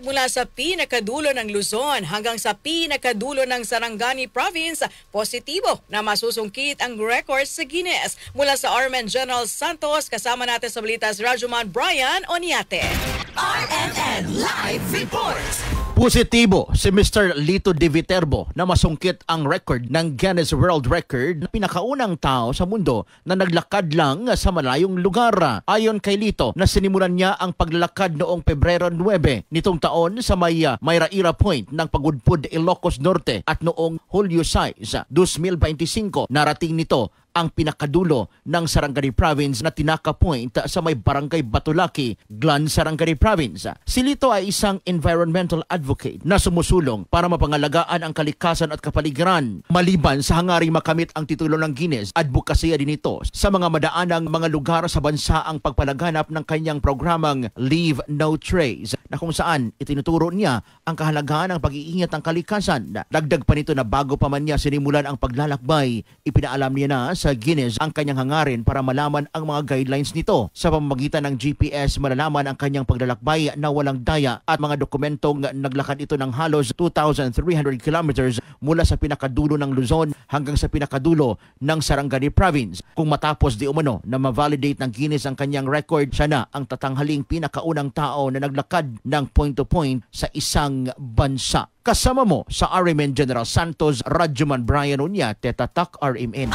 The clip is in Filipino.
Mula sa pinakadulo ng Luzon hanggang sa pinakadulo ng Sarangani Province, positibo na masusungkit ang record sa Guinness. Mula sa RMN General Santos, kasama natin sa Balitas Rajuman Brian Oniate. RMN Live Report! Positibo si Mr. Lito de Viterbo na masungkit ang record ng Guinness World Record na pinakaunang tao sa mundo na naglakad lang sa malayong lugar. Ayon kay Lito, na sinimulan niya ang paglalakad noong Pebrero 9 nitong taon sa may Mayraira Point ng Pagudpud, Ilocos Norte at noong Hulyo 6, 2025 narating nito ang pinakadulo ng Sarangani Province na Tinaka Point sa may Barangay Batulaki, Glan, Sarangani Province. Si Lito ay isang environmental advocate na sumusulong para mapangalagaan ang kalikasan at kapaligiran. Maliban sa hangaring makamit ang titulo ng Guinness, advokasya din ito sa mga madaanang mga lugar sa bansa ang pagpalaganap ng kanyang programang Leave No Trace na kung saan itinuturo niya ang kahalagaan ng pag-iingat ng kalikasan. Dagdag pa nito na bago pa man niya sinimulan ang paglalakbay, ipinaalam niya na sa Guinness ang kanyang hangarin para malaman ang mga guidelines nito. Sa pamamagitan ng GPS, malalaman ang kanyang paglalakbay na walang daya at mga dokumentong naglakad ito ng halos 2,300 kilometers mula sa pinakadulo ng Luzon hanggang sa pinakadulo ng Sarangani Province. Kung matapos di umano na ma-validate ng Guinness ang kanyang record, siya na ang tatanghaling pinakaunang tao na naglakad ng point-to-point sa isang bansa. Kasama mo sa RMN General Santos, Rajuman Brian Oniate, Tatak RMN.